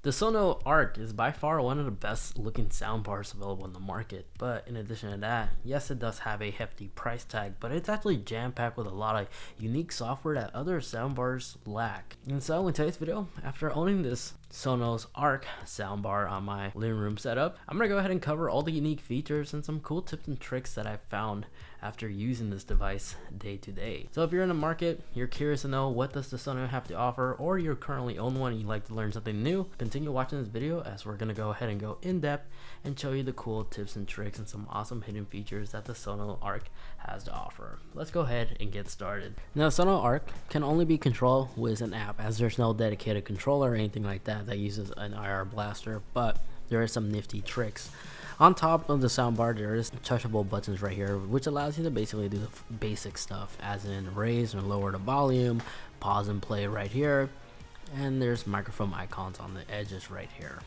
The Sono Arc is by far one of the best looking soundbars available in the market, but in addition to that, yes, it does have a hefty price tag, but it's actually jam-packed with a lot of unique software that other soundbars lack. And so in today's video, after owning this Sonos Arc soundbar on my living room setup, I'm gonna go ahead and cover all the unique features and some cool tips and tricks that I found after using this device day to day. So if you're in the market, you're curious to know what does the Sonos have to offer, or you currently own one and you'd like to learn something new, continue watching this video as we're gonna go ahead and go in depth and show you the cool tips and tricks and some awesome hidden features that the Sonos Arc has to offer. Let's go ahead and get started. Now, Sonos Arc can only be controlled with an app, as there's no dedicated controller or anything like that that uses an IR blaster, but there are some nifty tricks. On top of the soundbar, there is touchable buttons right here, which allows you to basically do the basic stuff, as in raise or lower the volume, pause and play right here, and there's microphone icons on the edges right here.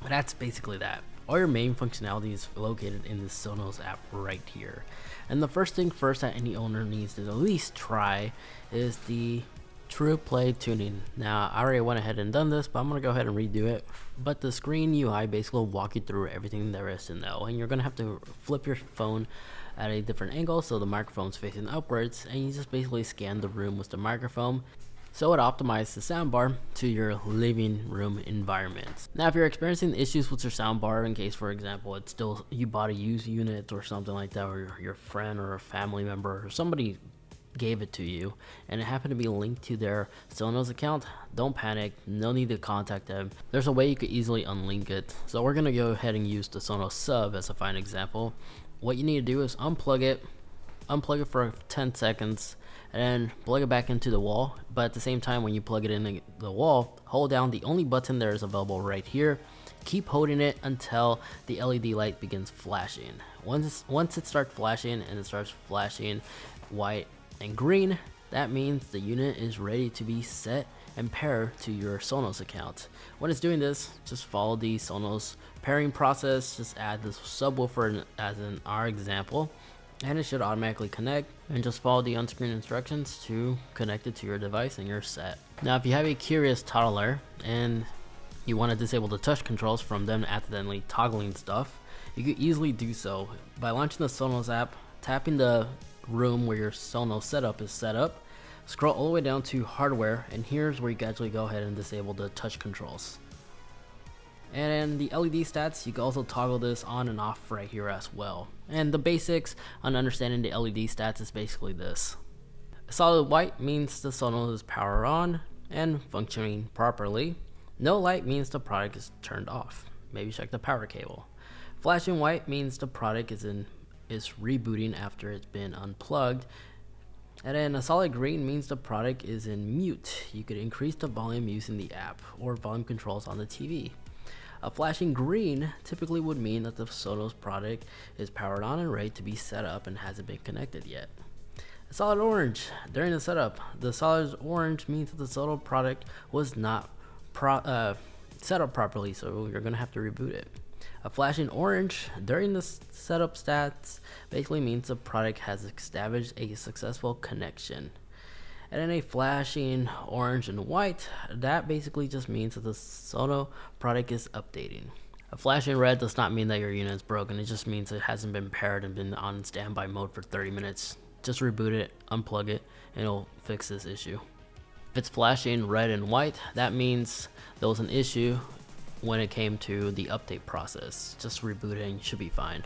But that's basically that. All your main functionality is located in the Sonos app right here. And the first thing first that any owner needs to at least try is the True Play tuning. Now, I already went ahead and done this, but I'm gonna go ahead and redo it. But the screen UI basically will walk you through everything there is to know, and you're gonna have to flip your phone at a different angle so the microphone's facing upwards, and you just basically scan the room with the microphone, so it optimizes the soundbar to your living room environment. Now, if you're experiencing issues with your soundbar, in case, for example, it's still you bought a used unit or something like that, or your friend or a family member or somebody gave it to you and it happened to be linked to their Sonos account, don't panic, no need to contact them. There's a way you could easily unlink it. So we're gonna go ahead and use the Sonos Sub as a fine example. What you need to do is unplug it for 10 seconds and then plug it back into the wall. But at the same time, when you plug it in the wall, hold down the only button there is available right here. Keep holding it until the LED light begins flashing. Once it starts flashing and it starts flashing white and green, that means the unit is ready to be set and paired to your Sonos account. When it's doing this, just follow the Sonos pairing process. Just add this subwoofer as in our example, and it should automatically connect, and just follow the on-screen instructions to connect it to your device and you're set. Now, if you have a curious toddler and you want to disable the touch controls from them accidentally toggling stuff, you could easily do so by launching the Sonos app, tapping the room where your Sonos setup is set up, scroll all the way down to hardware, and here's where you can actually go ahead and disable the touch controls. And the LED stats, you can also toggle this on and off right here as well. And the basics on understanding the LED stats is basically this. Solid white means the Sonos is powered on and functioning properly. No light means the product is turned off. Maybe check the power cable. Flashing white means the product is rebooting after it's been unplugged. And then a solid green means the product is in mute. You could increase the volume using the app or volume controls on the TV. A flashing green typically would mean that the Sonos product is powered on and ready to be set up and hasn't been connected yet. A solid orange during the setup. The solid orange means that the Sonos product was not set up properly, so you're gonna have to reboot it. A flashing orange during the setup stats basically means the product has established a successful connection. And then a flashing orange and white, that basically just means that the Sonos product is updating. A flashing red does not mean that your unit is broken, it just means it hasn't been paired and been on standby mode for 30 minutes. Just reboot it, unplug it, and it'll fix this issue. If it's flashing red and white, that means there was an issue when it came to the update process. Just reboot it and you should be fine.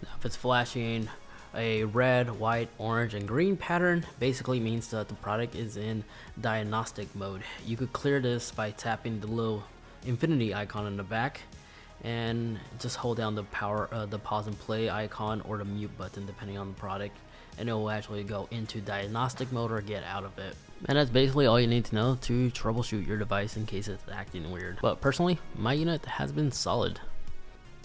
Now, if it's flashing a red, white, orange, and green pattern, basically means that the product is in diagnostic mode. You could clear this by tapping the little infinity icon in the back and just hold down the pause and play icon or the mute button depending on the product, and it will actually go into diagnostic mode or get out of it. And that's basically all you need to know to troubleshoot your device in case it's acting weird. But personally, my unit has been solid.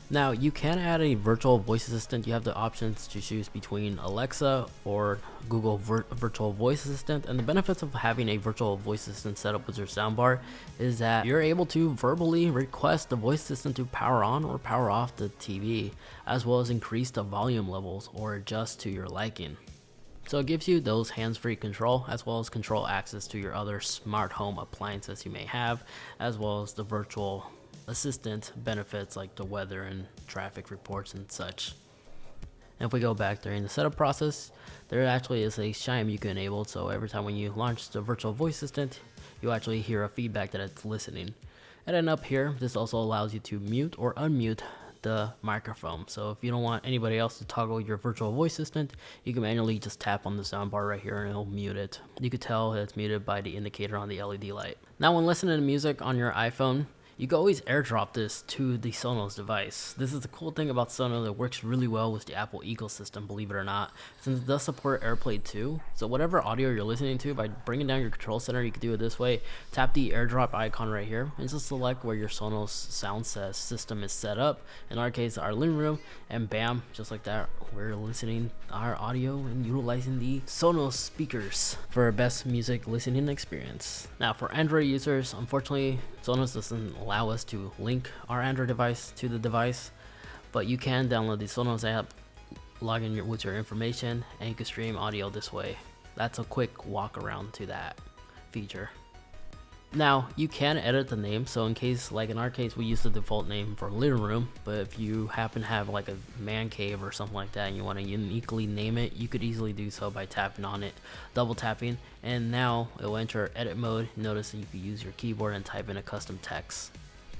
Now, you can add a virtual voice assistant. You have the options to choose between Alexa or Google Virtual Voice Assistant. And the benefits of having a virtual voice assistant set up with your soundbar is that you're able to verbally request the voice assistant to power on or power off the TV, as well as increase the volume levels or adjust to your liking. So it gives you those hands-free control as well as control access to your other smart home appliances you may have, as well as the virtual assistant benefits like the weather and traffic reports and such. And if we go back during the setup process, there actually is a chime you can enable, so every time when you launch the virtual voice assistant, you actually hear a feedback that it's listening. And then up here, this also allows you to mute or unmute the microphone. So if you don't want anybody else to toggle your virtual voice assistant, you can manually just tap on the soundbar right here and it'll mute it. You could tell it's muted by the indicator on the LED light. Now when listening to music on your iPhone, you can always airdrop this to the Sonos device. This is the cool thing about Sonos that works really well with the Apple ecosystem, believe it or not, since it does support AirPlay 2. So whatever audio you're listening to, by bringing down your control center, you can do it this way. Tap the airdrop icon right here and just select where your Sonos sound system is set up. In our case, our living room, and bam, just like that, we're listening our audio and utilizing the Sonos speakers for a best music listening experience. Now for Android users, unfortunately, Sonos doesn't allow us to link our Android device to the device, but you can download the Sonos app, log in with your information, and you can stream audio this way. That's a quick walk around to that feature. Now you can edit the name, so in case, like in our case, we use the default name for living room, but if you happen to have like a man cave or something like that and you want to uniquely name it, you could easily do so by tapping on it, double tapping, and now it will enter edit mode. Notice that you can use your keyboard and type in a custom text.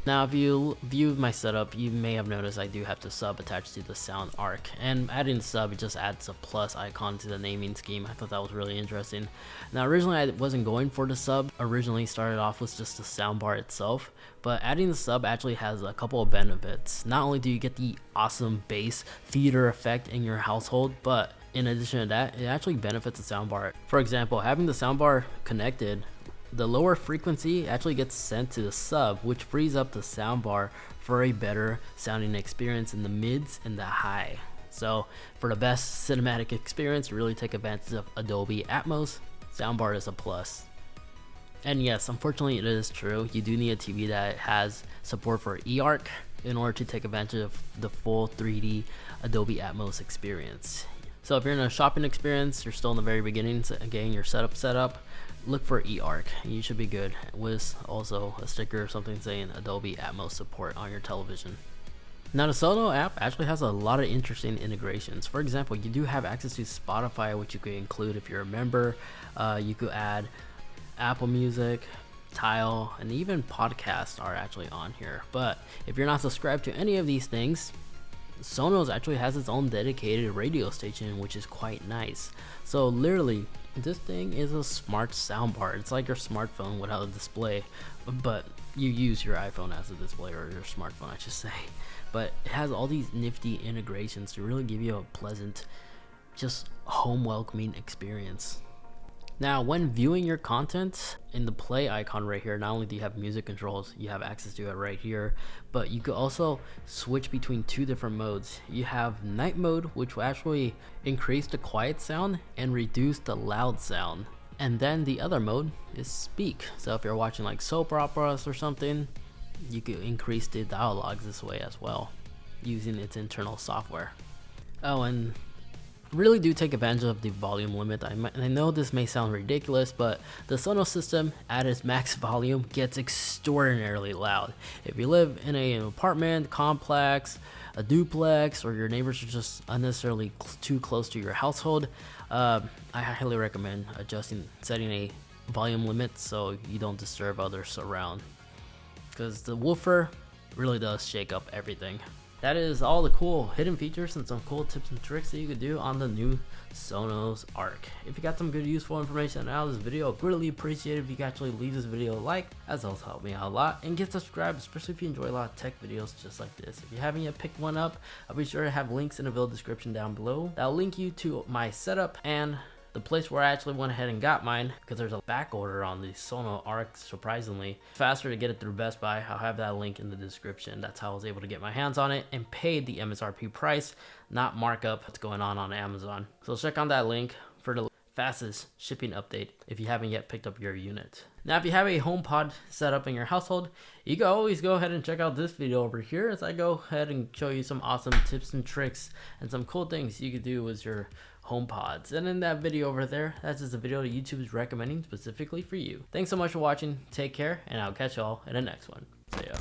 Now if you view my setup, you may have noticed I do have the sub attached to the sound arc, and adding the sub, it just adds a plus icon to the naming scheme. I thought that was really interesting. Now originally I wasn't going for the sub, originally started off with just the soundbar itself, but adding the sub actually has a couple of benefits. Not only do you get the awesome bass theater effect in your household, but in addition to that, it actually benefits the soundbar. For example, having the soundbar connected, the lower frequency actually gets sent to the sub, which frees up the soundbar for a better sounding experience in the mids and the high. So for the best cinematic experience, really take advantage of Dolby Atmos. Soundbar is a plus. And yes, unfortunately it is true, you do need a TV that has support for eARC in order to take advantage of the full 3D Dolby Atmos experience. So if you're in a shopping experience, you're still in the very beginning, getting your setup, look for eARC. You should be good, with also a sticker or something saying Dolby Atmos support on your television. Now the Sonos app actually has a lot of interesting integrations. For example, you do have access to Spotify, which you could include if you're a member. You could add Apple Music, Tile, and even podcasts are actually on here. But if you're not subscribed to any of these things, Sonos actually has its own dedicated radio station, which is quite nice. So literally, this thing is a smart soundbar. It's like your smartphone without a display, but you use your iPhone as a display, or your smartphone I should say. But it has all these nifty integrations to really give you a pleasant, just home welcoming experience. Now when viewing your content, in the play icon right here, not only do you have music controls, you have access to it right here, but you could also switch between two different modes. You have night mode, which will actually increase the quiet sound and reduce the loud sound. And then the other mode is speak. So if you're watching like soap operas or something, you could increase the dialogues this way as well, using its internal software. Oh, and really do take advantage of the volume limit. I know this may sound ridiculous, but the Sonos system at its max volume gets extraordinarily loud. If you live in an apartment complex, a duplex, or your neighbors are just unnecessarily too close to your household, I highly recommend setting a volume limit so you don't disturb others around, because the woofer really does shake up everything. That is all the cool hidden features and some cool tips and tricks that you could do on the new Sonos Arc. If you got some good useful information out of this video, I'd really appreciate it if you could actually leave this video a like, as well as help me out a lot, and get subscribed, especially if you enjoy a lot of tech videos just like this. If you haven't yet picked one up, I'll be sure to have links in the video description down below. That'll link you to my setup and the place where I actually went ahead and got mine, because there's a back order on the Sonos Arc, surprisingly. Faster to get it through Best Buy. I'll have that link in the description. That's how I was able to get my hands on it and paid the MSRP price, not markup that's going on Amazon. So check on that link for the fastest shipping update if you haven't yet picked up your unit. Now if you have a HomePod set up in your household, you can always go ahead and check out this video over here as I go ahead and show you some awesome tips and tricks and some cool things you could do with your HomePods. And in that video over there, that's just a video that YouTube is recommending specifically for you. Thanks so much for watching. Take care, and I'll catch y'all in the next one. See ya.